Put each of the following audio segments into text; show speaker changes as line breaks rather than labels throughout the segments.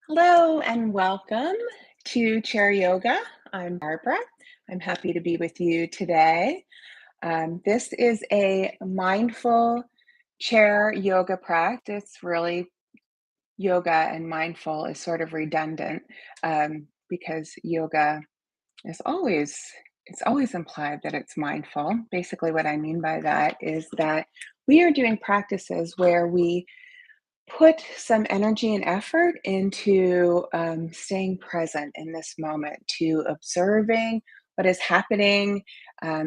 Hello and welcome to Chair Yoga. I'm Barbara. I'm happy to be with you today. This is a mindful chair yoga practice. Really, yoga and mindful is sort of redundant because yoga is always it's always implied that it's mindful. Basically, what I mean by that is that we are doing practices where we put some energy and effort into staying present in this moment, to observing what is happening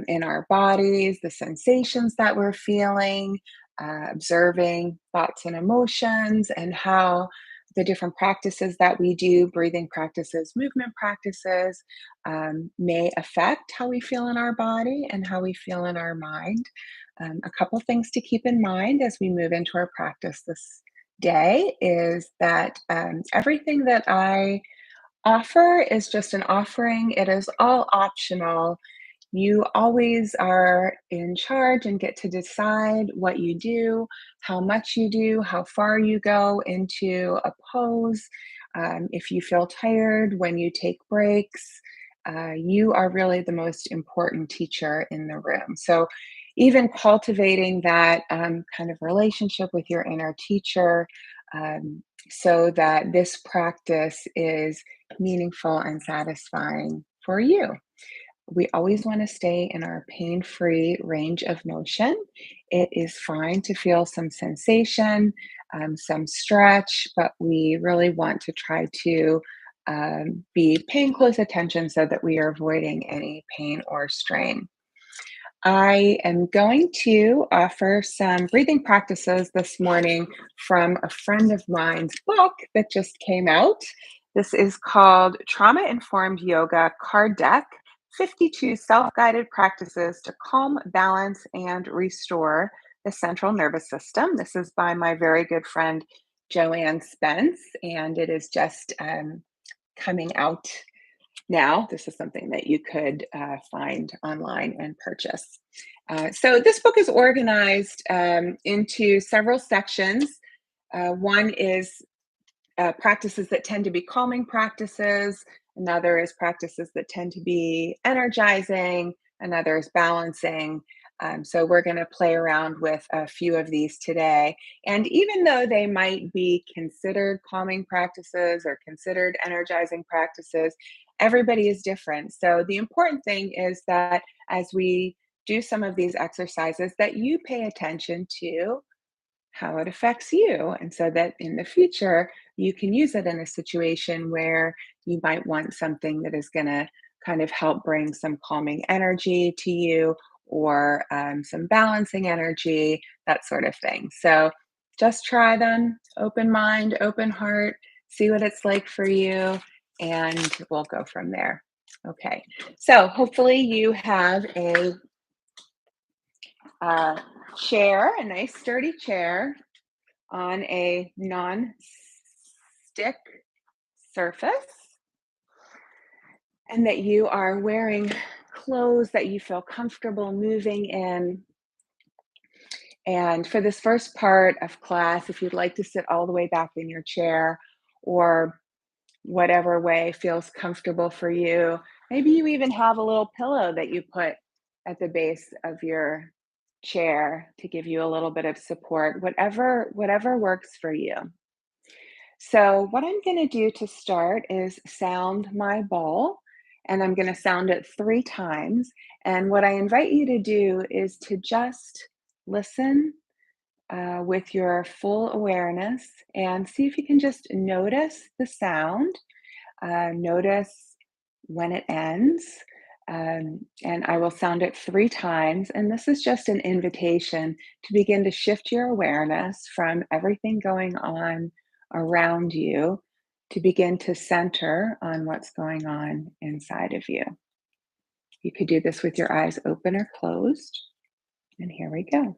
in our bodies, the sensations that we're feeling, observing thoughts and emotions, and how the different practices that we do, breathing practices, movement practices, may affect how we feel in our body and how we feel in our mind. A couple things to keep in mind as we move into our practice this day is that everything that I offer is just an offering. It is all optional. You always are in charge and get to decide what you do, how much you do, how far you go into a pose. If you feel tired when you take breaks, you are really the most important teacher in the room. So, even cultivating that kind of relationship with your inner teacher so that this practice is meaningful and satisfying for you. We always want to stay in our pain free range of motion. It is fine to feel some sensation, some stretch, but we really want to try to be paying close attention so that we are avoiding any pain or strain. I am going to offer some breathing practices this morning from a friend of mine's book that just came out. This is called Trauma Informed Yoga Card Deck 52 Self Guided Practices to Calm, Balance, and Restore the Central Nervous System. This is by my very good friend Joanne Spence, and it is just coming out now. This is something that you could find online and purchase. So this book is organized into several sections. One is practices that tend to be calming practices. Another is practices that tend to be energizing. Another is balancing. So we're going to play around with a few of these today. And even though they might be considered calming practices or considered energizing practices, everybody is different. So the important thing is that as we do some of these exercises, that you pay attention to how it affects you. And so that in the future, you can use it in a situation where you might want something that is going to kind of help bring some calming energy to you or some balancing energy, that sort of thing. So just try them, open mind, open heart, see what it's like for you, and we'll go from there. Okay, so hopefully you have a uh, chair, a nice sturdy chair on a non-stick surface, and that you are wearing clothes that you feel comfortable moving in. And for this first part of class, if you'd like to sit all the way back in your chair or whatever way feels comfortable for you, maybe you even have a little pillow that you put at the base of your chair to give you a little bit of support, whatever works for you. So, what I'm going to do to start is sound my bowl, and I'm going to sound it 3 times. And what I invite you to do is to just listen with your full awareness and see if you can just notice the sound, notice when it ends. And I will sound it 3 times. And this is just an invitation to begin to shift your awareness from everything going on around you to begin to center on what's going on inside of you. You could do this with your eyes open or closed. And here we go.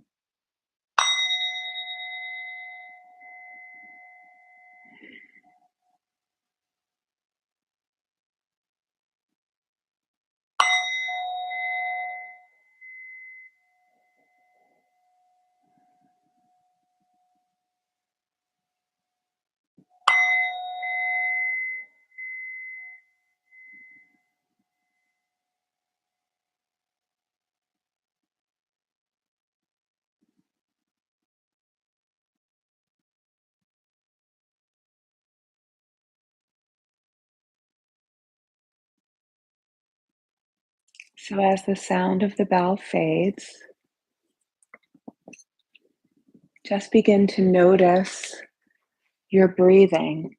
So as the sound of the bell fades, just begin to notice your breathing.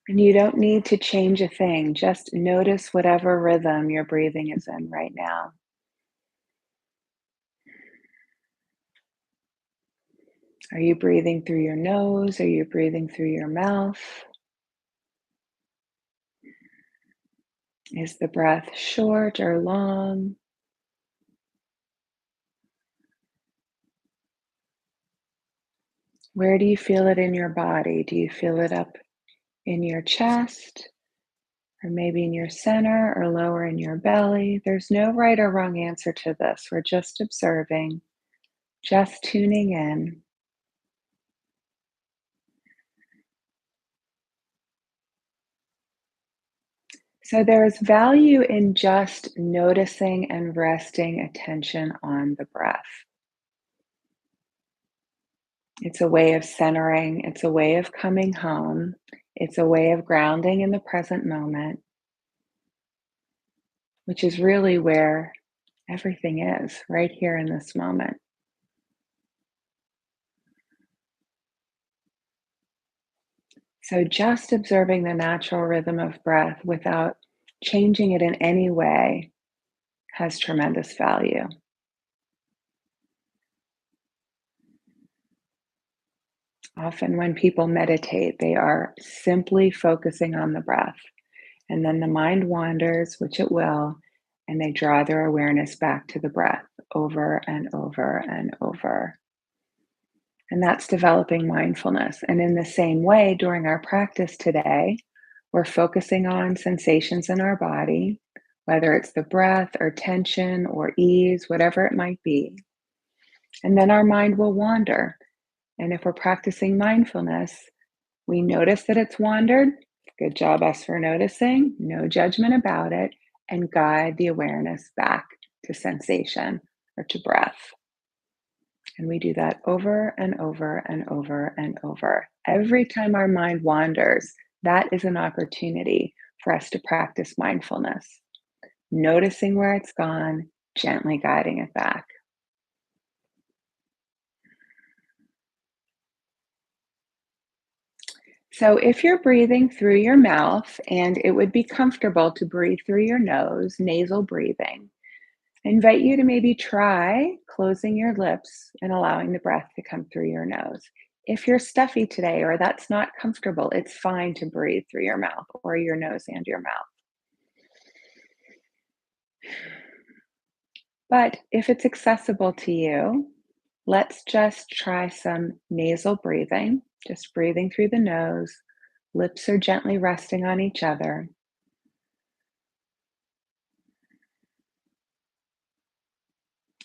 And you don't need to change a thing, just notice whatever rhythm your breathing is in right now. Are you breathing through your nose? Are you breathing through your mouth? Is the breath short or long? Where do you feel it in your body? Do you feel it up in your chest, or maybe in your center, or lower in your belly? There's no right or wrong answer to this. We're just observing, just tuning in. So there's value in just noticing and resting attention on the breath. It's a way of centering, it's a way of coming home, it's a way of grounding in the present moment, which is really where everything is, right here in this moment. So just observing the natural rhythm of breath without changing it in any way has tremendous value. Often, when people meditate, they are simply focusing on the breath, and then the mind wanders, which it will, and they draw their awareness back to the breath over and over and over. And that's developing mindfulness. And in the same way, during our practice today, we're focusing on sensations in our body, whether it's the breath or tension or ease, whatever it might be. And then our mind will wander. And if we're practicing mindfulness, we notice that it's wandered. Good job, us, for noticing. No judgment about it. And guide the awareness back to sensation or to breath. And we do that over and over and over and over. Every time our mind wanders, that is an opportunity for us to practice mindfulness, noticing where it's gone, gently guiding it back. So, if you're breathing through your mouth and it would be comfortable to breathe through your nose, nasal breathing, I invite you to maybe try closing your lips and allowing the breath to come through your nose. If you're stuffy today or that's not comfortable, it's fine to breathe through your mouth or your nose and your mouth. But if it's accessible to you, let's just try some nasal breathing, just breathing through the nose. Lips are gently resting on each other.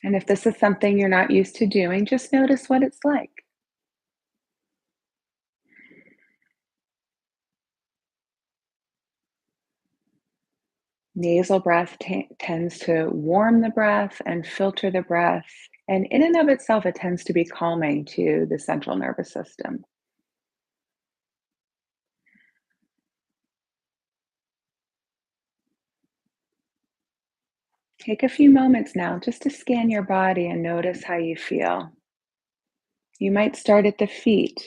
And if this is something you're not used to doing, just notice what it's like. Nasal breath tends to warm the breath and filter the breath. And in and of itself, it tends to be calming to the central nervous system. Take a few moments now just to scan your body and notice how you feel. You might start at the feet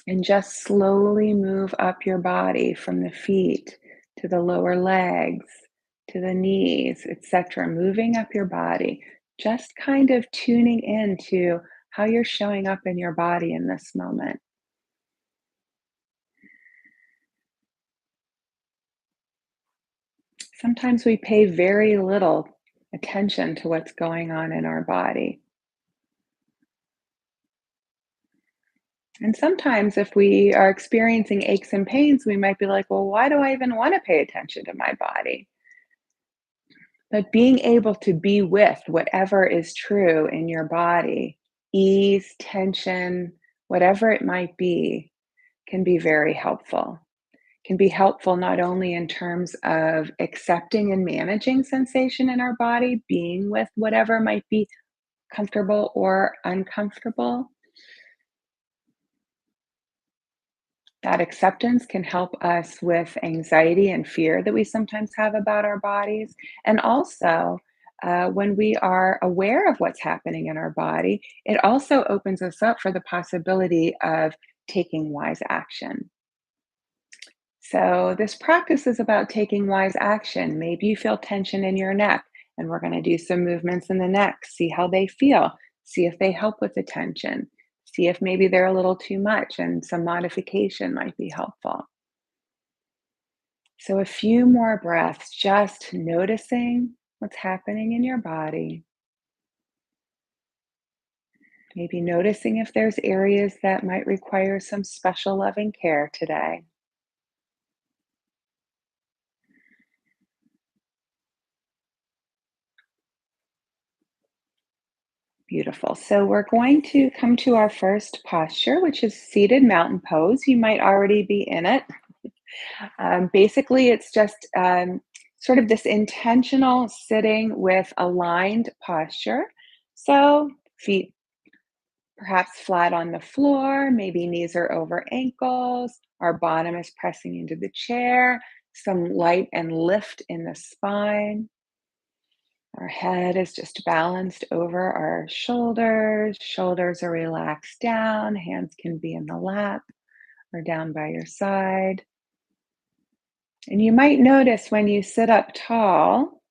and just slowly move up your body from the feet to the lower legs, to the knees, etc. Moving up your body, just kind of tuning into how you're showing up in your body in this moment. Sometimes we pay very little attention to what's going on in our body. And sometimes, if we are experiencing aches and pains, we might be like, well, why do I even want to pay attention to my body? But being able to be with whatever is true in your body, ease, tension, whatever it might be, can be very helpful. Can be helpful not only in terms of accepting and managing sensation in our body, being with whatever might be comfortable or uncomfortable, That acceptance can help us with anxiety and fear that we sometimes have about our bodies. And also, when we are aware of what's happening in our body, it also opens us up for the possibility of taking wise action. So, this practice is about taking wise action. Maybe you feel tension in your neck, and we're going to do some movements in the neck, see how they feel, see if they help with the tension, see if maybe they're a little too much, and some modification might be helpful. So, a few more breaths, just noticing what's happening in your body. Maybe noticing if there's areas that might require some special loving care today. Beautiful. So we're going to come to our first posture, which is seated mountain pose. You might already be in it. Basically, it's just sort of this intentional sitting with aligned posture. So feet perhaps flat on the floor, maybe knees are over ankles, our bottom is pressing into the chair, some light and lift in the spine. Our head is just balanced over our shoulders. Shoulders are relaxed down. Hands can be in the lap or down by your side. And you might notice when you sit up tall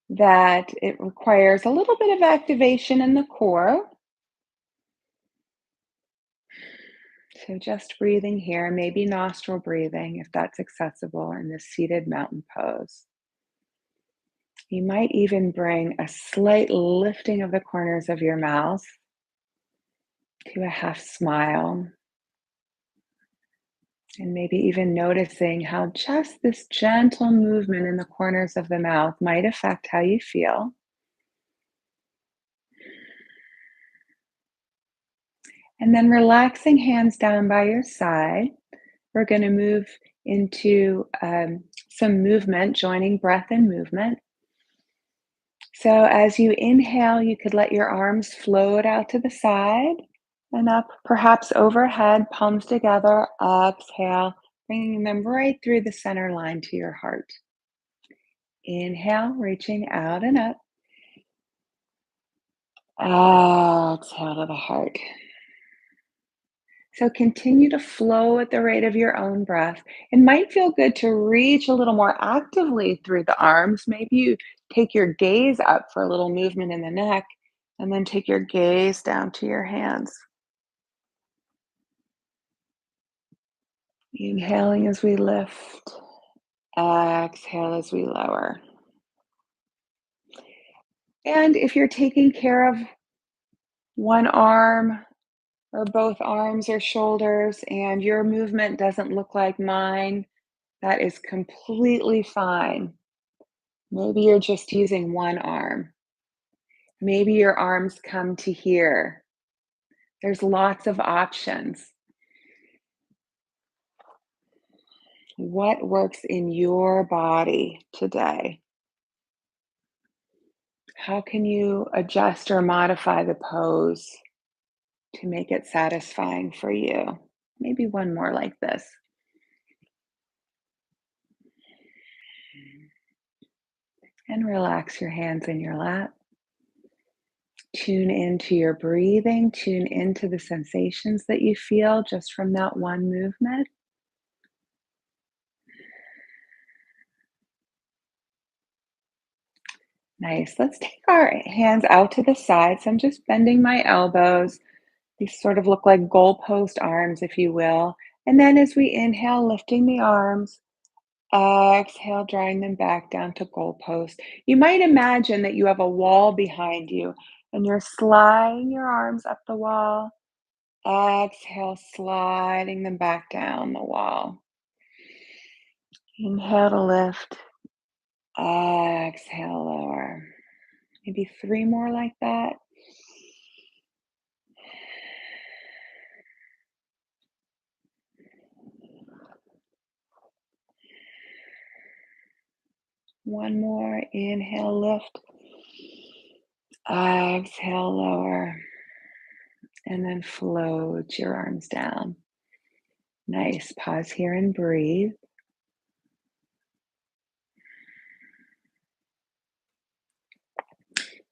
that it requires a little bit of activation in the core. So just breathing here, maybe nostril breathing if that's accessible in this seated mountain pose. You might even bring a slight lifting of the corners of your mouth to a half smile. And maybe even noticing how just this gentle movement in the corners of the mouth might affect how you feel. And then relaxing hands down by your side. We're going to move into some movement, joining breath and movement. So as you inhale, you could let your arms float out to the side and up, perhaps overhead, palms together. Exhale, bringing them right through the center line to your heart. Inhale, reaching out and up. Exhale to the heart. So continue to flow at the rate of your own breath. It might feel good to reach a little more actively through the arms. Maybe you take your gaze up for a little movement in the neck, and then take your gaze down to your hands. Inhaling as we lift, exhale as we lower. And if you're taking care of one arm or both arms or shoulders and your movement doesn't look like mine, that is completely fine. Maybe you're just using one arm. Maybe your arms come to here. There's lots of options. What works in your body today? How can you adjust or modify the pose to make it satisfying for you? Maybe one more like this. And relax your hands in your lap. Tune into your breathing, tune into the sensations that you feel just from that one movement. Nice. Let's take our hands out to the sides. I'm just bending my elbows. These sort of look like goalpost arms, if you will. And then as we inhale, lifting the arms, exhale, drawing them back down to goalpost. You might imagine that you have a wall behind you and you're sliding your arms up the wall. Exhale, sliding them back down the wall. Inhale to lift. Exhale, lower. Maybe three more like that. One more. Inhale, lift. Exhale, lower. And then float your arms down. Nice. Pause here and breathe.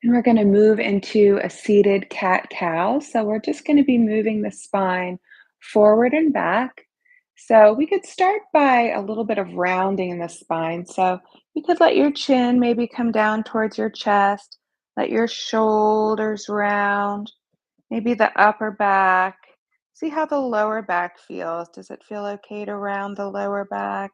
And we're going to move into a seated cat-cow. So we're just going to be moving the spine forward and back. So we could start by a little bit of rounding in the spine. So you could let your chin maybe come down towards your chest, let your shoulders round, maybe the upper back. See how the lower back feels. Does it feel okay to round the lower back?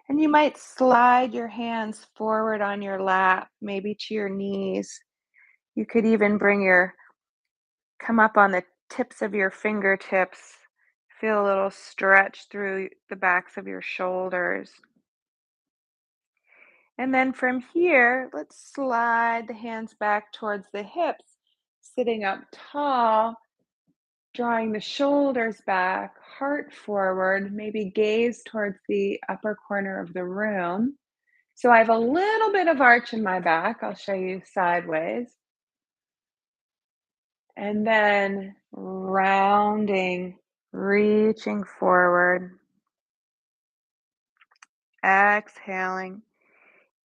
And you might slide your hands forward on your lap, maybe to your knees. You could even come up on the tips of your fingertips. Feel a little stretch through the backs of your shoulders. And then from here, let's slide the hands back towards the hips, sitting up tall, drawing the shoulders back, heart forward, maybe gaze towards the upper corner of the room. So I have a little bit of arch in my back. I'll show you sideways. And then rounding, reaching forward, exhaling.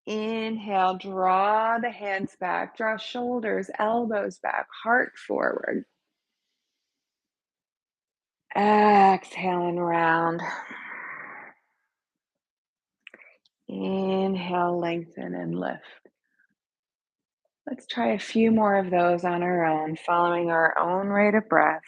Inhale, draw the hands back, draw shoulders, elbows back, heart forward. Exhale and round. Inhale, lengthen and lift. Let's try a few more of those on our own, following our own rate of breath.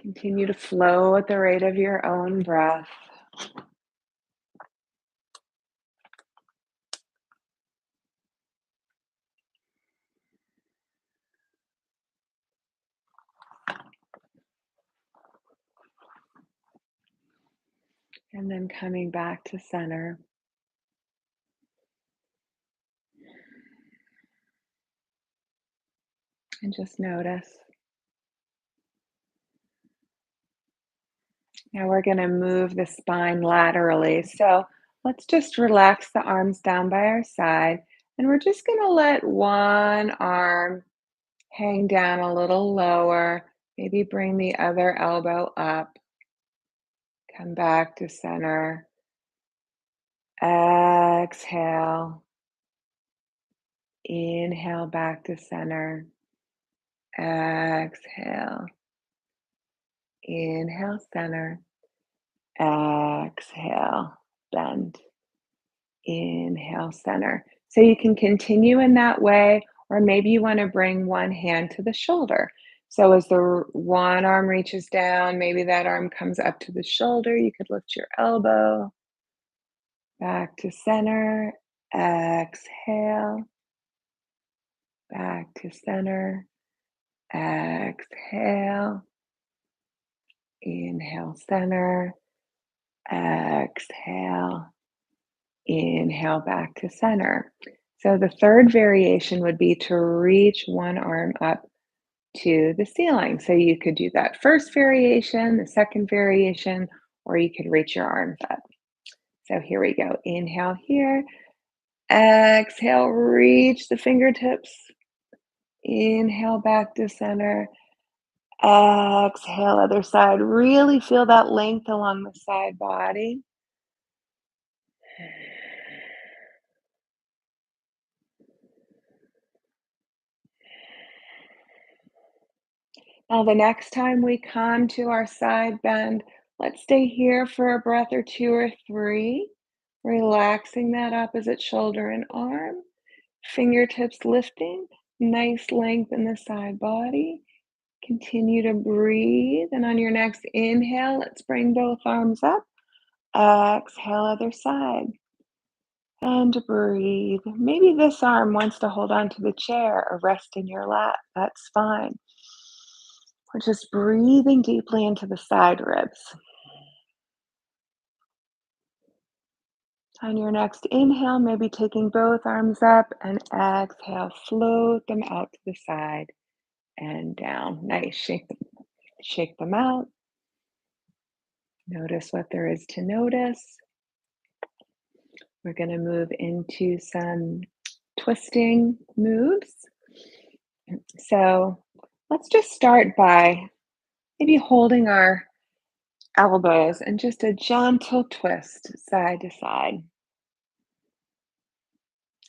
Continue to flow at the rate of your own breath. And then coming back to center. And just notice. Now we're going to move the spine laterally. So let's just relax the arms down by our side. And we're just going to let one arm hang down a little lower. Maybe bring the other elbow up. Come back to center. Exhale. Inhale back to center. Exhale. Inhale, center. Exhale, bend. Inhale, center. So you can continue in that way, or maybe you want to bring one hand to the shoulder. So as the one arm reaches down, maybe that arm comes up to the shoulder. You could lift your elbow back to center. Exhale, back to center. Exhale. Inhale, center. Exhale. Inhale back to center. So the third variation would be to reach one arm up to the ceiling. So you could do that first variation, the second variation, or you could reach your arms up. So here we go. Inhale here. Exhale, reach the fingertips. Inhale back to center. Exhale, other side. Really feel that length along the side body. Now, the next time we come to our side bend, let's stay here for a breath or two or three, relaxing that opposite shoulder and arm, fingertips lifting, nice length in the side body. Continue to breathe. And on your next inhale, let's bring both arms up. Exhale, other side. And breathe. Maybe this arm wants to hold on to the chair or rest in your lap. That's fine. We're just breathing deeply into the side ribs. On your next inhale, maybe taking both arms up, and exhale, float them out to the side and down. Nice. Shake them out. Notice what there is to notice. We're going to move into some twisting moves. So let's just start by maybe holding our elbows and just a gentle twist side to side.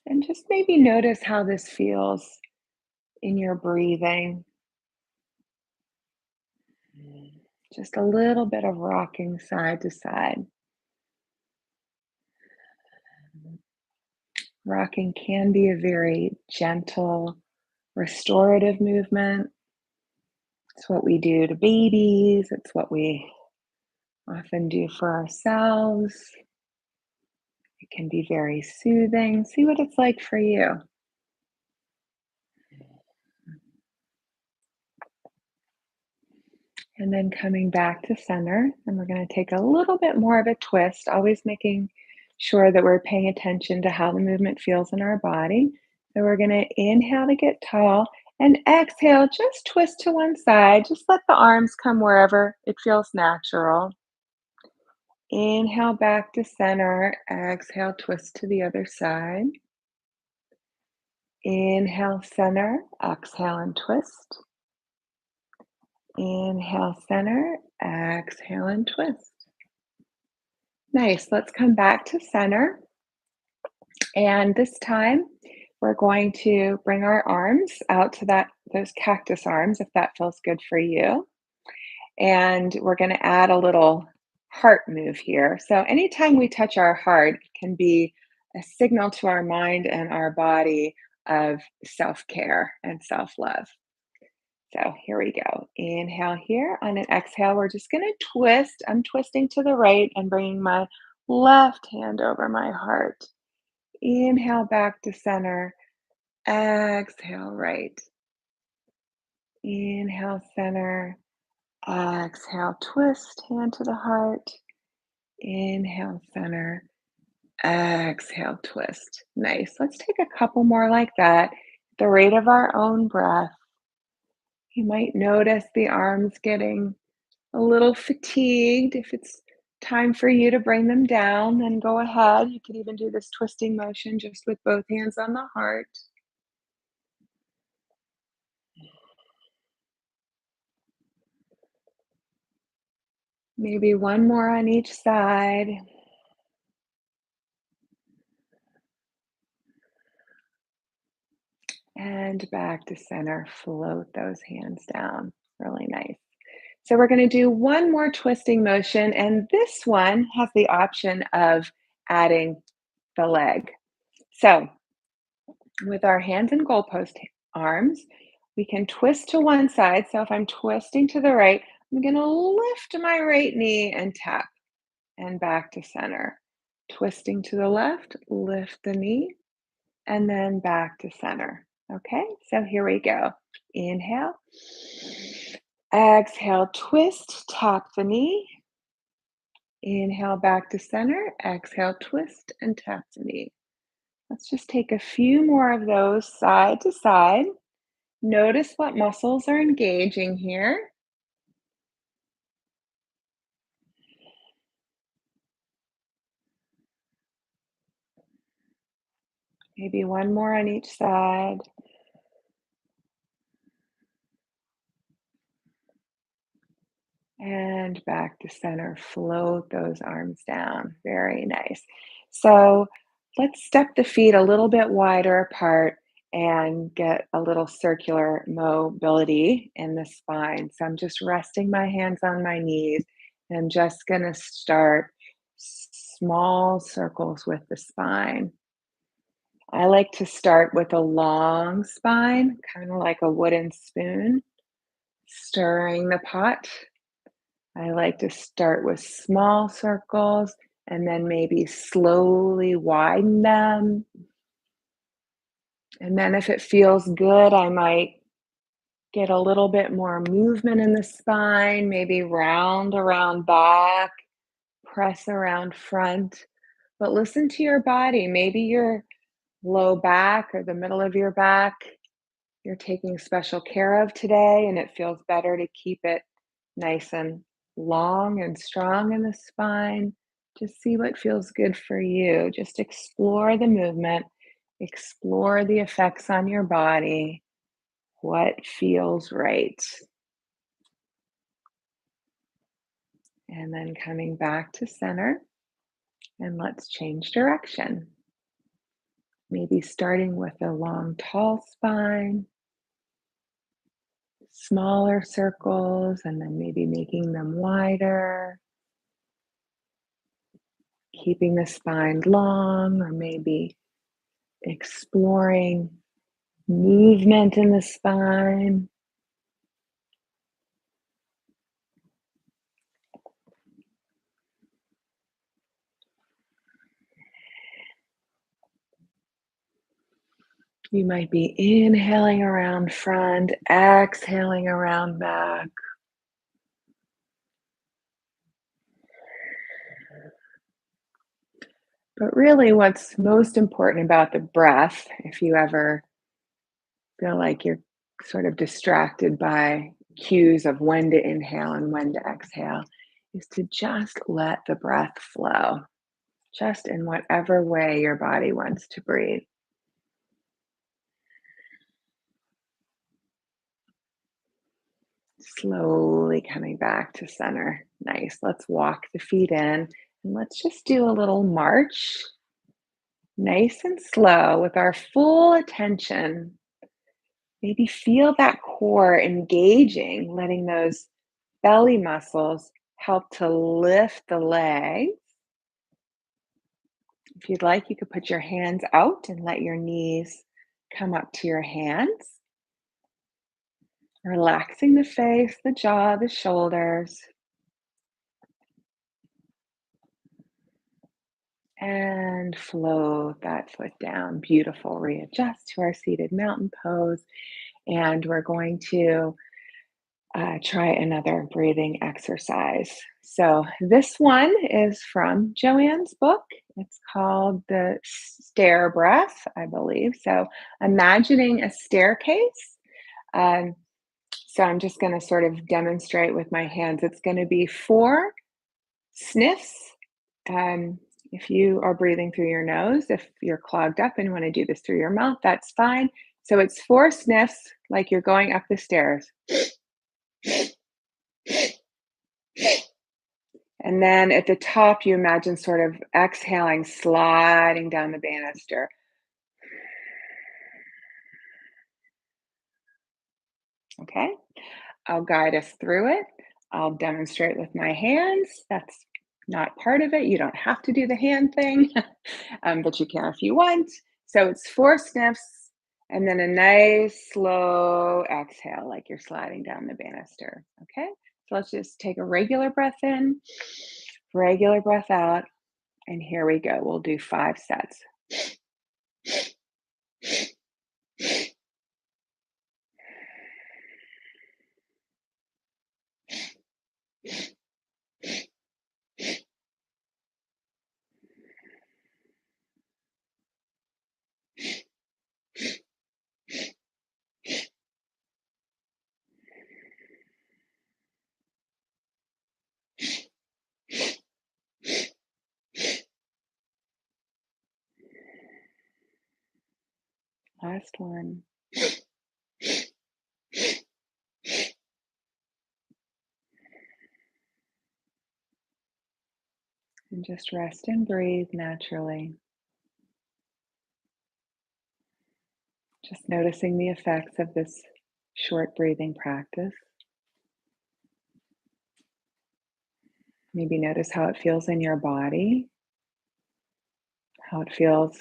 And just maybe notice how this feels in your breathing. Just a little bit of rocking side to side. Rocking can be a very gentle, restorative movement. It's what we do to babies, it's what we often do for ourselves. It can be very soothing. See what it's like for you. And then coming back to center, and we're going to take a little bit more of a twist, always making sure that we're paying attention to how the movement feels in our body. So we're going to inhale to get tall and exhale, just twist to one side. Just let the arms come wherever it feels natural. Inhale back to center, exhale, twist to the other side. Inhale, center, exhale, and twist. Inhale, center, exhale, and twist. Nice. Let's come back to center. And this time we're going to bring our arms out to those cactus arms, if that feels good for you. And we're going to add a little heart move here. So anytime we touch our heart, it can be a signal to our mind and our body of self-care and self-love. So here we go. Inhale here. On an exhale, we're just going to twist. I'm twisting to the right and bringing my left hand over my heart. Inhale back to center. Exhale right. Inhale center. Exhale twist. Hand to the heart. Inhale center. Exhale twist. Nice. Let's take a couple more like that. At the rate of our own breath. You might notice the arms getting a little fatigued. If it's time for you to bring them down, then go ahead. You could even do this twisting motion just with both hands on the heart. Maybe one more on each side. And back to center. Float those hands down. Really nice. So we're going to do one more twisting motion, and this one has the option of adding the leg. So with our hands and goalpost arms, we can twist to one side. So if I'm twisting to the right, I'm going to lift my right knee and tap and back to center. Twisting to the left, lift the knee, and then back to center. Okay, so here we go. Inhale. Exhale, twist, tap the knee. Inhale back to center. Exhale, twist, and tap the knee. Let's just take a few more of those side to side. Notice what muscles are engaging here. Maybe one more on each side. And back to center. Float those arms down. Very nice. So let's step the feet a little bit wider apart and get a little circular mobility in the spine. So I'm just resting my hands on my knees and I'm just going to start small circles with the spine. I like to start with a long spine, kind of like a wooden spoon, stirring the pot. I like to start with small circles and then maybe slowly widen them. And then if it feels good, I might get a little bit more movement in the spine, maybe round around back, press around front. But listen to your body. Maybe your low back or the middle of your back, you're taking special care of today, and it feels better to keep it nice and long and strong in the spine. Just see what feels good for you. Just explore the movement, explore the effects on your body, what feels right. And then coming back to center, and let's change direction. Maybe starting with a long, tall spine, smaller circles, and then maybe making them wider, keeping the spine long, or maybe exploring movement in the spine. You might be inhaling around front, exhaling around back. But really, what's most important about the breath, if you ever feel like you're sort of distracted by cues of when to inhale and when to exhale, is to just let the breath flow, just in whatever way your body wants to breathe. Slowly coming back to center. Nice. Let's walk the feet in and let's just do a little march, nice and slow with our full attention. Maybe feel that core engaging, letting those belly muscles help to lift the legs. If you'd like, you could put your hands out and let your knees come up to your hands. Relaxing the face, the jaw, the shoulders. And float that foot down. Beautiful. Readjust to our seated mountain pose. And we're going to try another breathing exercise. So this one is from Joanne's book. It's called the Stair Breath, I believe. So imagining a staircase. Um, so I'm just going to sort of demonstrate with my hands. It's going to be 4 sniffs. Um, if you are breathing through your nose, if you're clogged up and want to do this through your mouth, that's fine. So it's 4 sniffs, like you're going up the stairs. And then at the top, you imagine sort of exhaling, sliding down the banister. Okay, I'll guide us through it. I'll demonstrate with my hands. That's not part of it. You don't have to do the hand thing, but you can if you want. So it's 4 sniffs and then a nice slow exhale, like you're sliding down the banister. Okay, so let's just take a regular breath in, regular breath out, and here we go. We'll do 5 sets. Last one. And just rest and breathe naturally. Just noticing the effects of this short breathing practice. Maybe notice how it feels in your body, how it feels,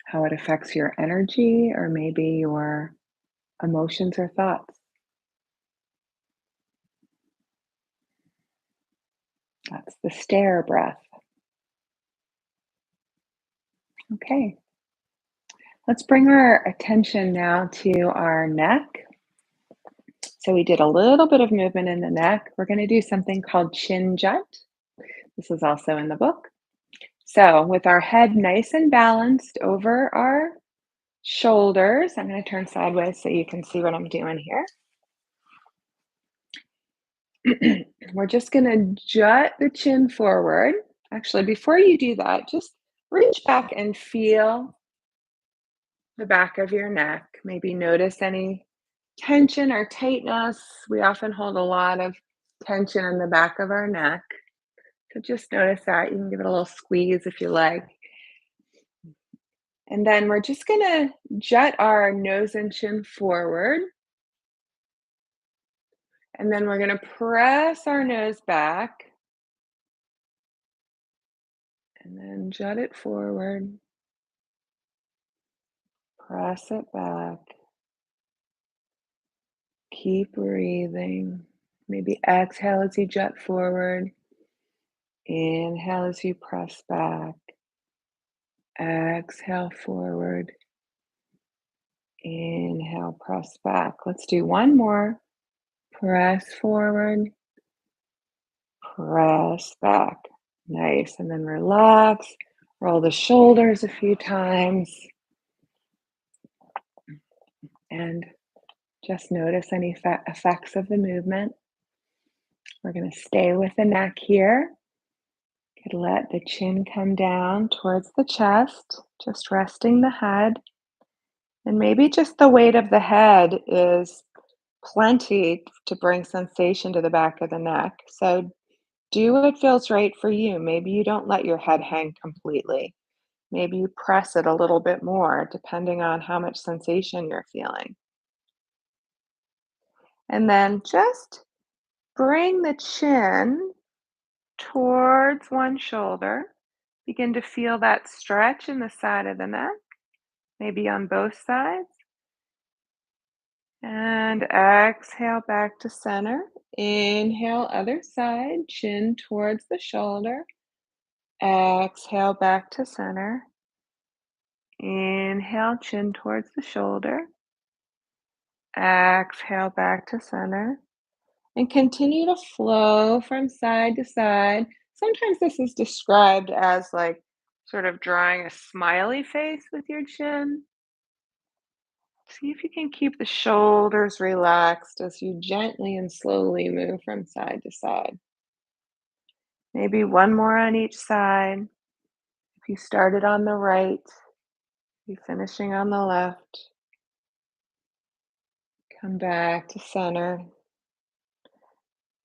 how it affects your energy, or maybe your emotions or thoughts. That's the stare breath. Okay. Let's bring our attention now to our neck. So we did a little bit of movement in the neck. We're going to do something called chin jut. This is also in the book. So with our head nice and balanced over our shoulders, I'm going to turn sideways so you can see what I'm doing here. We're just going to jut the chin forward. Actually, before you do that, just reach back and feel the back of your neck. Maybe notice any tension or tightness. We often hold a lot of tension in the back of our neck. So just notice that. You can give it a little squeeze if you like. And then we're just going to jut our nose and chin forward. And then we're going to press our nose back and then jut it forward. Press it back. Keep breathing. Maybe exhale as you jut forward. Inhale as you press back. Exhale forward. Inhale, press back. Let's do one more. Press forward. Press back. Nice. And then relax. Roll the shoulders a few times. And just notice any effects of the movement. We're going to stay with the neck here. Could let the chin come down towards the chest, just resting the head. And maybe just the weight of the head is plenty to bring sensation to the back of the neck. So do what feels right for you. Maybe you don't let your head hang completely. Maybe you press it a little bit more, depending on how much sensation you're feeling. And then just bring the chin towards one shoulder. Begin to feel that stretch in the side of the neck, maybe on both sides. And exhale back to center. Inhale, other side, chin towards the shoulder. Exhale back to center. Inhale, chin towards the shoulder. Exhale back to center. And continue to flow from side to side. Sometimes this is described as like sort of drawing a smiley face with your chin. See if you can keep the shoulders relaxed as you gently and slowly move from side to side. Maybe one more on each side. If you started on the right, be finishing on the left. Come back to center.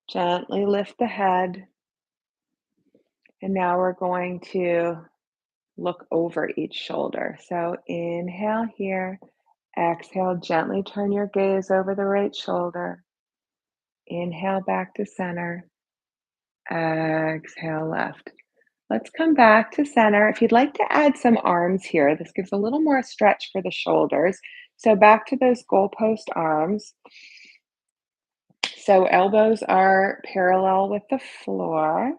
Gently lift the head. And now we're going to look over each shoulder. So inhale here. Exhale, gently turn your gaze over the right shoulder. Inhale back to center. Exhale left. Let's come back to center. If you'd like to add some arms here, this gives a little more stretch for the shoulders. So back to those goalpost arms. So elbows are parallel with the floor.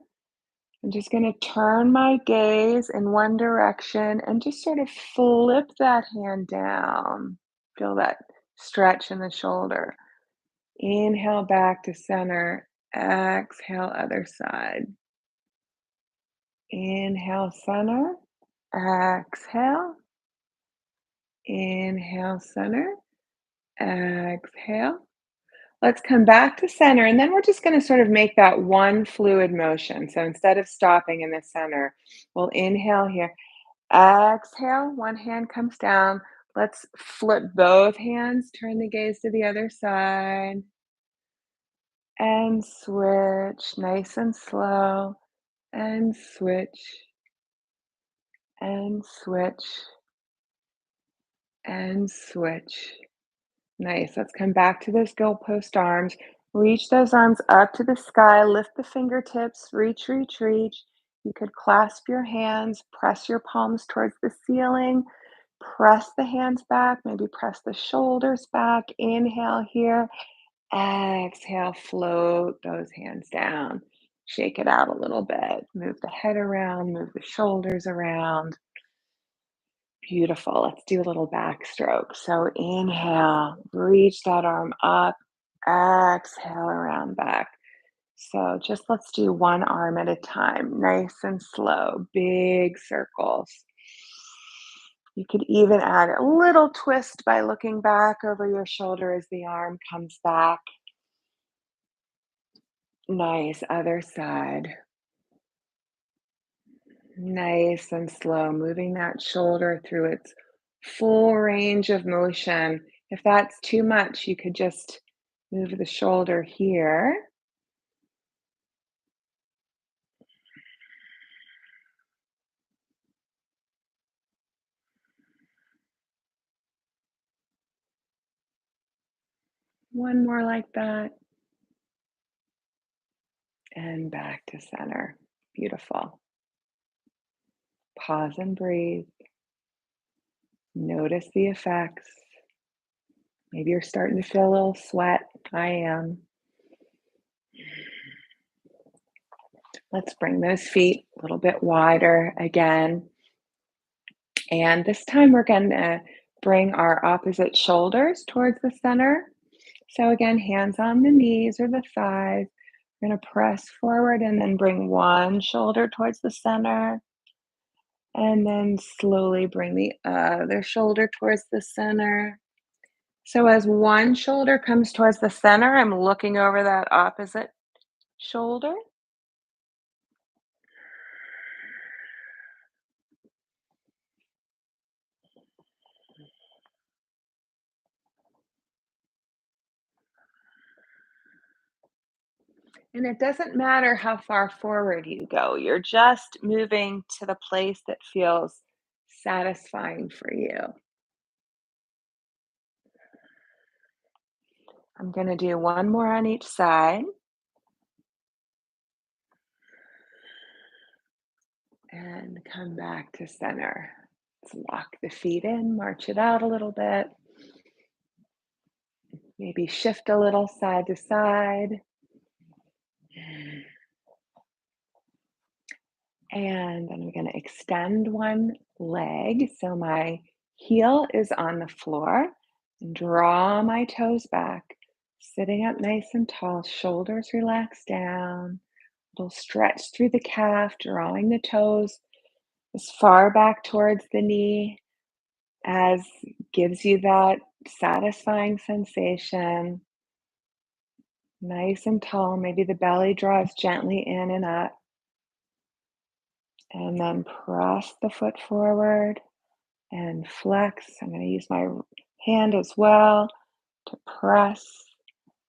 I'm just going to turn my gaze in one direction and just sort of flip that hand down. Feel that stretch in the shoulder. Inhale back to center. Exhale, other side. Inhale, center. Exhale. Inhale, center. Exhale. Let's come back to center, and then we're just going to sort of make that one fluid motion. So instead of stopping in the center, we'll inhale here. Exhale, one hand comes down. Let's flip both hands, turn the gaze to the other side, and switch nice and slow, and switch, and switch, and switch. Nice. Let's come back to those goalpost arms. Reach those arms up to the sky. Lift the fingertips. Reach, reach, reach. You could clasp your hands. Press your palms towards the ceiling. Press the hands back. Maybe press the shoulders back. Inhale here. Exhale. Float those hands down. Shake it out a little bit. Move the head around. Move the shoulders around. Beautiful. Let's do a little backstroke. So inhale, reach that arm up, exhale around back. So just let's do one arm at a time, nice and slow, big circles. You could even add a little twist by looking back over your shoulder as the arm comes back. Nice, other side. Nice and slow, moving that shoulder through its full range of motion. If that's too much, you could just move the shoulder here. One more like that, and back to center. Beautiful. Pause and breathe. Notice the effects. Maybe you're starting to feel a little sweat. I am. Let's bring those feet a little bit wider again. And this time we're going to bring our opposite shoulders towards the center. So again, hands on the knees or the thighs. We're going to press forward and then bring one shoulder towards the center. And then slowly bring the other shoulder towards the center. So as one shoulder comes towards the center, I'm looking over that opposite shoulder. And it doesn't matter how far forward you go, you're just moving to the place that feels satisfying for you. I'm going to do one more on each side and come back to center. Let's lock the feet in, march it out a little bit. Maybe shift a little side to side. And then I'm going to extend one leg so my heel is on the floor and draw my toes back, sitting up nice and tall, shoulders relax down, little stretch through the calf, drawing the toes as far back towards the knee as gives you that satisfying sensation. Nice and tall, maybe the belly draws gently in and up. And then press the foot forward and flex. I'm going to use my hand as well to press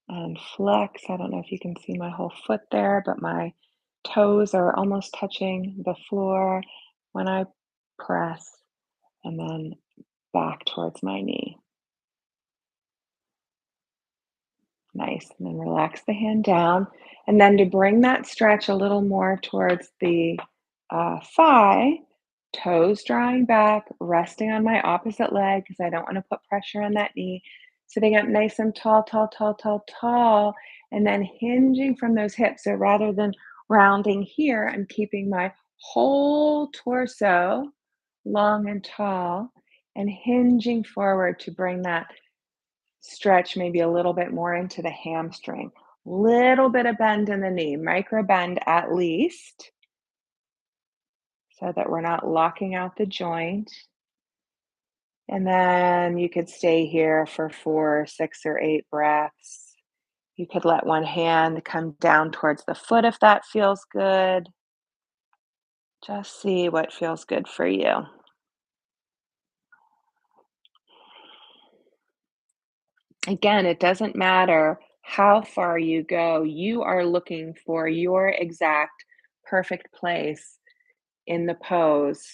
and flex. I don't know if you can see my whole foot there, but my toes are almost touching the floor when I press, and then back towards my knee. Nice. And then relax the hand down. And then to bring that stretch a little more towards the thigh, toes drawing back, resting on my opposite leg because I don't want to put pressure on that knee. Sitting up nice and tall, tall, tall, tall, tall, and then hinging from those hips. So rather than rounding here, I'm keeping my whole torso long and tall and hinging forward to bring that stretch maybe a little bit more into the hamstring. Little bit of bend in the knee, micro bend at least, so that we're not locking out the joint. And then you could stay here for 4, 6, or 8 breaths. You could let one hand come down towards the foot if that feels good. Just see what feels good for you. Again, it doesn't matter how far you go, you are looking for your exact perfect place in the pose.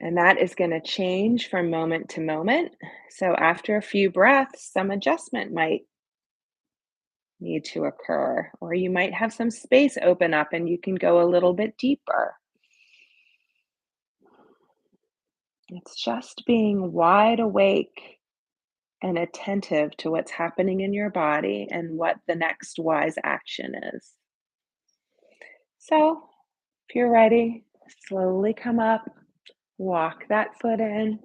And that is going to change from moment to moment. So, after a few breaths, some adjustment might need to occur, or you might have some space open up and you can go a little bit deeper. It's just being wide awake and attentive to what's happening in your body and what the next wise action is. So, if you're ready, slowly come up, walk that foot in.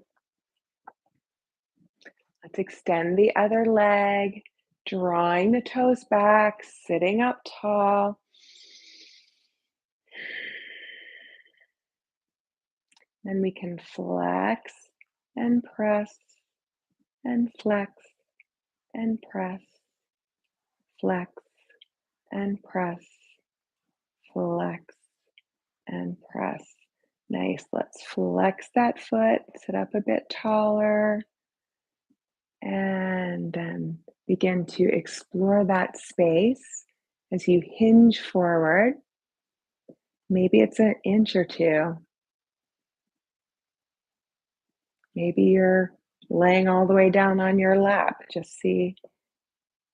Let's extend the other leg, drawing the toes back, sitting up tall. Then we can flex and press and flex and press, flex and press, flex and press. Nice. Let's flex that foot, sit up a bit taller, and then begin to explore that space as you hinge forward. Maybe it's an inch or two. Maybe you're laying all the way down on your lap. Just see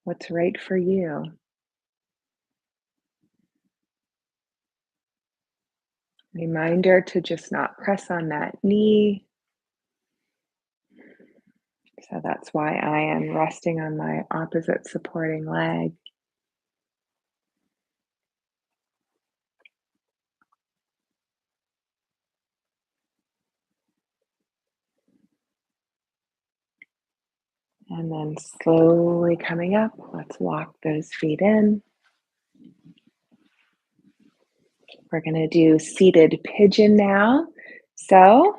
what's right for you. Reminder to just not press on that knee. So that's why I am resting on my opposite supporting leg. And then slowly coming up, let's walk those feet in. We're going to do seated pigeon now. So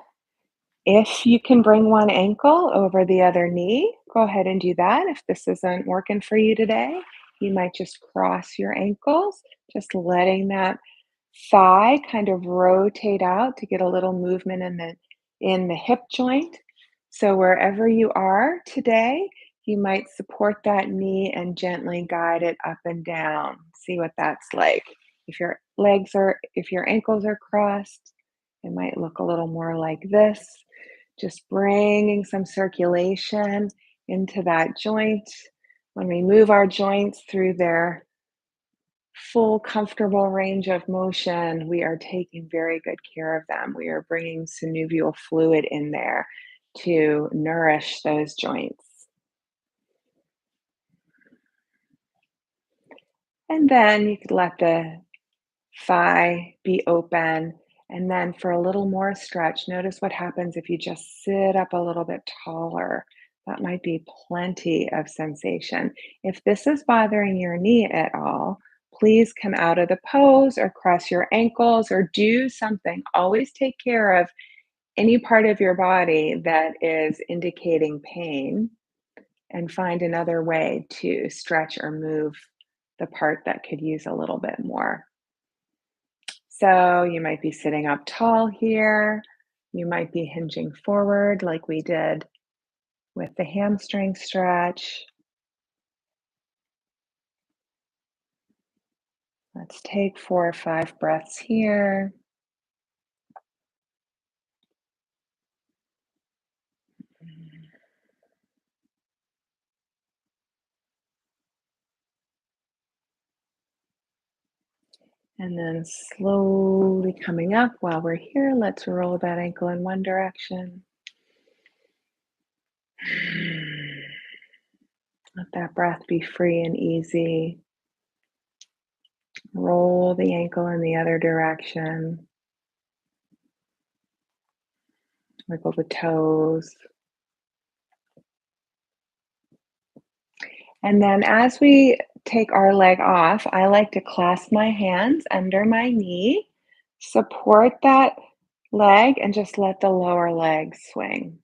if you can bring one ankle over the other knee, go ahead and do that. If this isn't working for you today, you might just cross your ankles, just letting that thigh kind of rotate out to get a little movement in the hip joint. So wherever you are today, you might support that knee and gently guide it up and down. See what that's like. If your ankles are crossed, it might look a little more like this. Just bringing some circulation into that joint. When we move our joints through their full comfortable range of motion, we are taking very good care of them. We are bringing synovial fluid in there to nourish those joints. And then you could let the thigh be open. And then for a little more stretch, notice what happens if you just sit up a little bit taller. That might be plenty of sensation. If this is bothering your knee at all, please come out of the pose or cross your ankles or do something. Always take care of any part of your body that is indicating pain and find another way to stretch or move the part that could use a little bit more. So you might be sitting up tall here. You might be hinging forward like we did with the hamstring stretch. Let's take 4 or 5 breaths here. And then slowly coming up while we're here, let's roll that ankle in one direction. Let that breath be free and easy. Roll the ankle in the other direction. Wiggle the toes. And then as we take our leg off, I like to clasp my hands under my knee, support that leg, and just let the lower leg swing.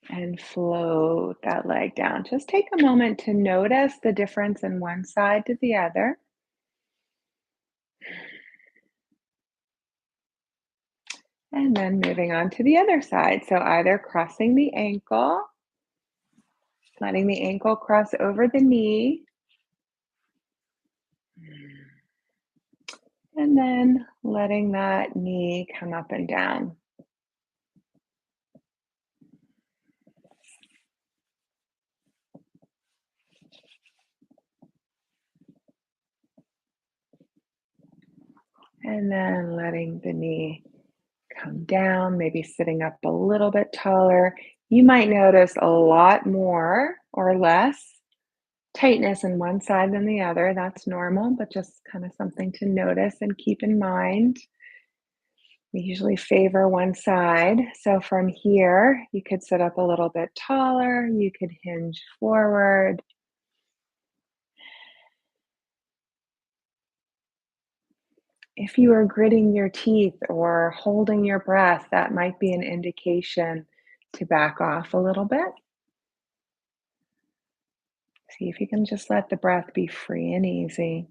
And float that leg down. Just take a moment to notice the difference in one side to the other. And then moving on to the other side. So either crossing the ankle, letting the ankle cross over the knee, and then letting that knee come up and down. And then letting the knee come down, maybe sitting up a little bit taller. You might notice a lot more or less tightness in one side than the other. That's normal, but just kind of something to notice and keep in mind. We usually favor one side. So from here, you could sit up a little bit taller, you could hinge forward. If you are gritting your teeth or holding your breath, that might be an indication to back off a little bit. See if you can just let the breath be free and easy.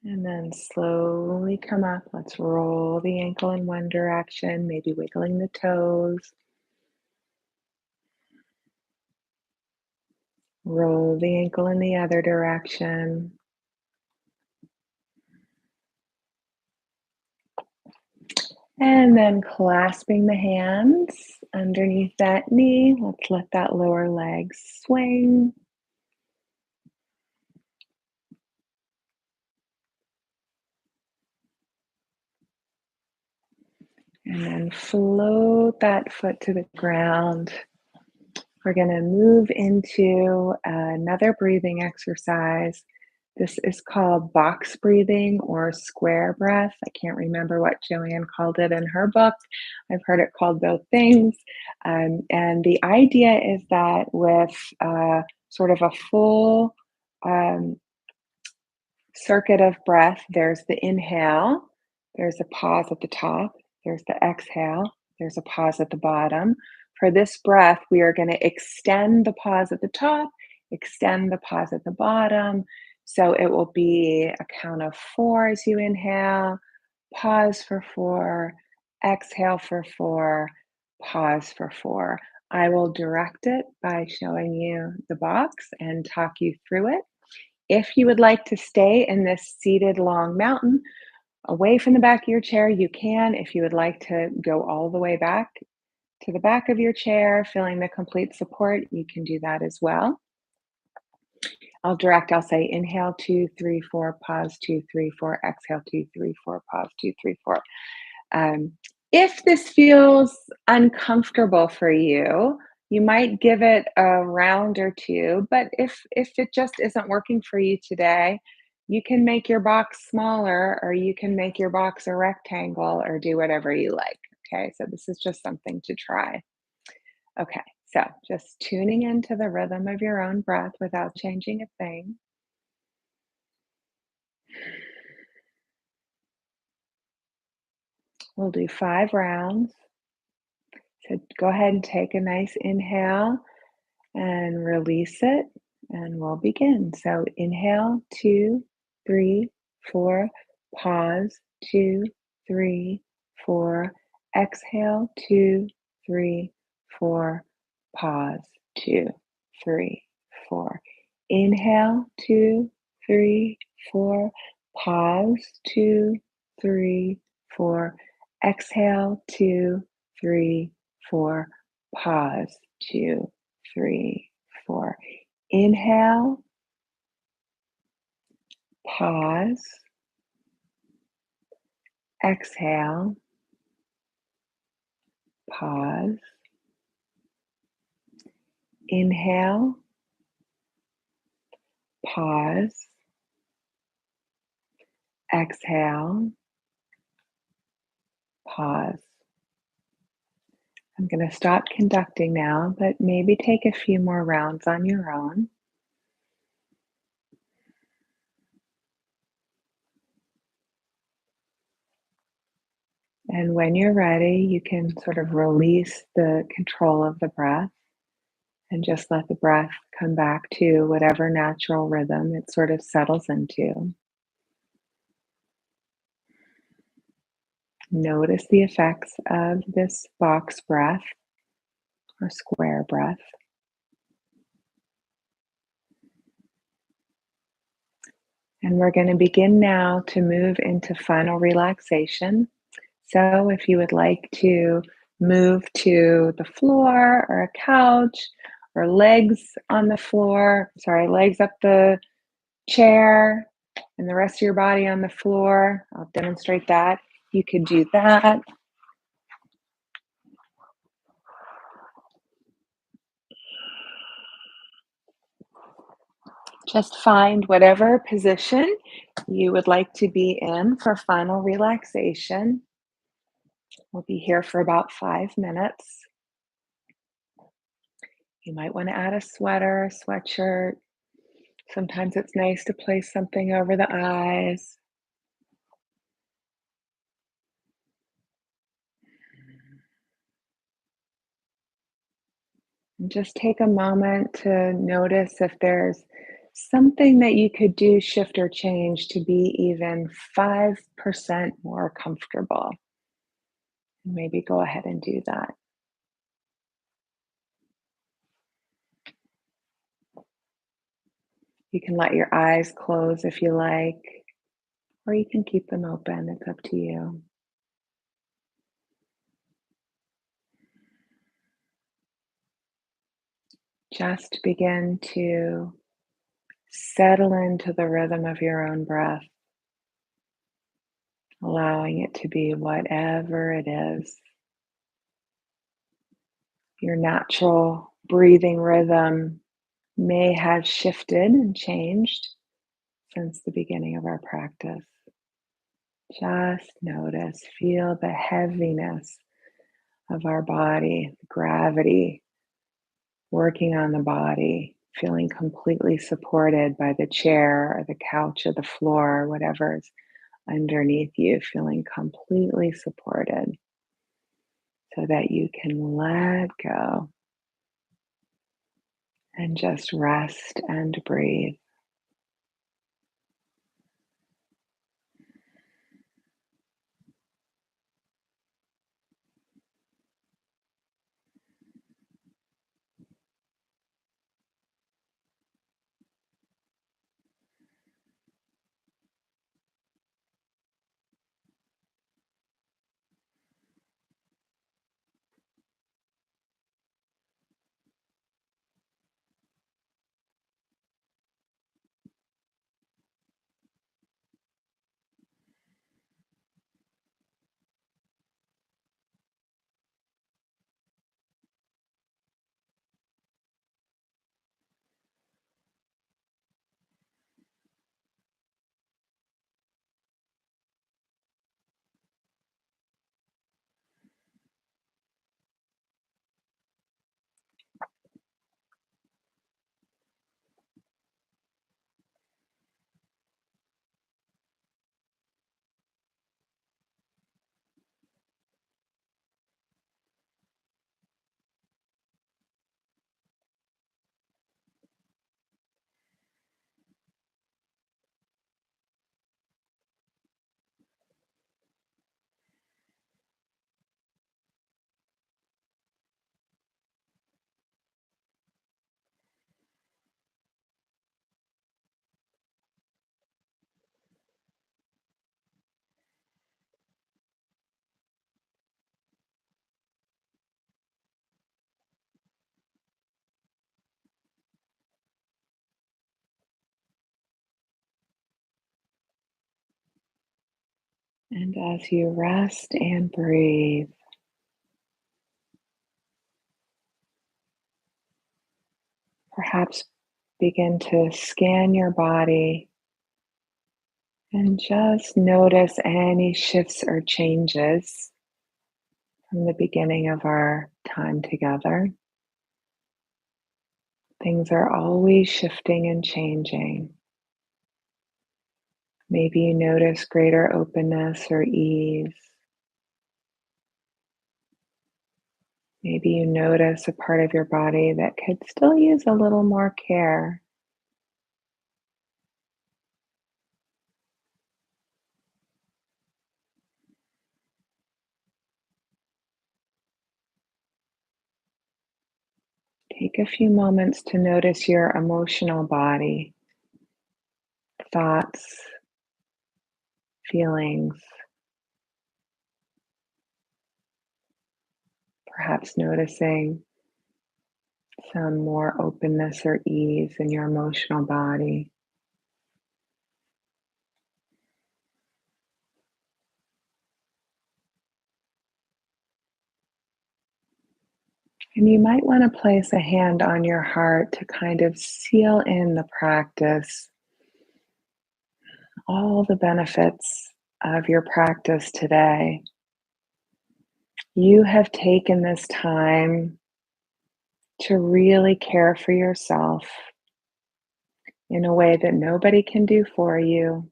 And then slowly come up. Let's roll the ankle in one direction, maybe wiggling the toes. Roll the ankle in the other direction. And then clasping the hands underneath that knee, let's let that lower leg swing. And then float that foot to the ground. We're going to move into another breathing exercise. This is called box breathing or square breath. I can't remember what Joanne called it in her book. I've heard it called both things. And the idea is that with sort of a full um, circuit of breath, there's the inhale, there's a pause at the top, there's the exhale, there's a pause at the bottom. For this breath, we are going to extend the pause at the top, extend the pause at the bottom. So it will be a count of 4 as you inhale, pause for 4, exhale for 4, pause for 4. I will direct it by showing you the box and talk you through it. If you would like to stay in this seated long mountain away from the back of your chair, you can. If you would like to go all the way back to the back of your chair, feeling the complete support, you can do that as well. I'll say inhale 2, 3, 4, pause 2, 3, 4, exhale 2, 3, 4, pause 2, 3, 4. Um, if this feels uncomfortable for you, you might give it a round or two, but if it just isn't working for you today, you can make your box smaller or you can make your box a rectangle or do whatever you like. Okay, so this is just something to try. Okay, so just tuning into the rhythm of your own breath without changing a thing. We'll do 5 rounds. So go ahead and take a nice inhale and release it, and we'll begin. So inhale, 2, 3, 4, pause, 2, 3, 4, exhale, 2, 3, 4, pause, 2, 3, 4. Inhale, 2, 3, 4, pause, 2, 3, 4, exhale, 2, 3, 4, pause, 2, 3, 4. Inhale, pause, exhale, pause, inhale, pause, exhale, pause. I'm going to stop conducting now, but maybe take a few more rounds on your own. And when you're ready, you can sort of release the control of the breath and just let the breath come back to whatever natural rhythm it sort of settles into. Notice the effects of this box breath or square breath. And we're going to begin now to move into final relaxation. So if you would like to move to the floor or a couch or legs on the floor, legs up the chair and the rest of your body on the floor, I'll demonstrate that. You could do that. Just find whatever position you would like to be in for final relaxation. We'll be here for about 5 minutes. You might want to add a sweater, a sweatshirt. Sometimes it's nice to place something over the eyes. And just take a moment to notice if there's something that you could do, shift, or change to be even 5% more comfortable. Maybe go ahead and do that. You can let your eyes close if you like, or you can keep them open. It's up to you. Just begin to settle into the rhythm of your own breath, allowing it to be whatever it is. Your natural breathing rhythm may have shifted and changed since the beginning of our practice. Just notice, feel the heaviness of our body, the gravity working on the body, feeling completely supported by the chair or the couch or the floor, whatever's underneath you, feeling completely supported so that you can let go and just rest and breathe. And as you rest and breathe, perhaps begin to scan your body and just notice any shifts or changes from the beginning of our time together. Things are always shifting and changing. Maybe you notice greater openness or ease. Maybe you notice a part of your body that could still use a little more care. Take a few moments to notice your emotional body, thoughts, feelings, perhaps noticing some more openness or ease in your emotional body. And you might want to place a hand on your heart to kind of seal in the practice, all the benefits of your practice today. You have taken this time to really care for yourself in a way that nobody can do for you.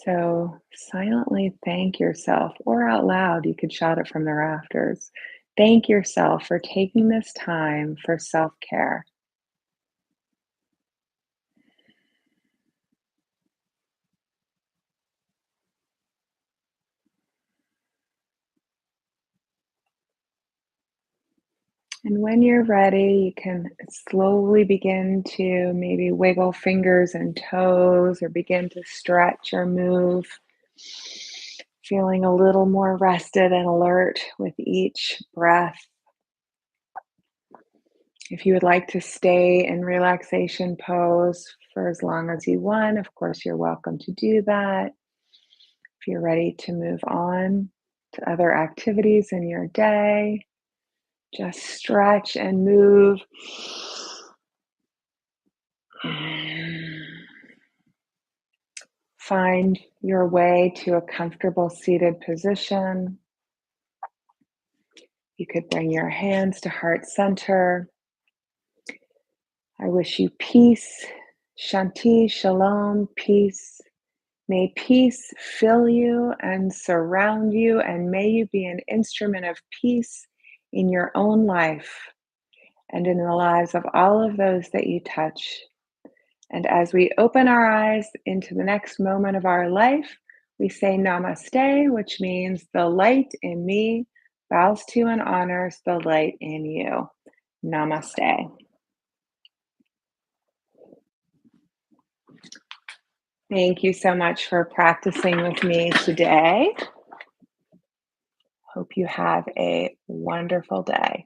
So silently thank yourself, or out loud, you could shout it from the rafters. Thank yourself for taking this time for self care. And when you're ready, you can slowly begin to maybe wiggle fingers and toes or begin to stretch or move, feeling a little more rested and alert with each breath. If you would like to stay in relaxation pose for as long as you want, of course, you're welcome to do that. If you're ready to move on to other activities in your day, just stretch and move. Find your way to a comfortable seated position. You could bring your hands to heart center. I wish you peace, shanti, shalom, peace. May peace fill you and surround you, and may you be an instrument of peace in your own life and in the lives of all of those that you touch. And as we open our eyes into the next moment of our life, we say namaste, which means the light in me bows to and honors the light in you. Namaste. Thank you so much for practicing with me today. Hope you have a wonderful day.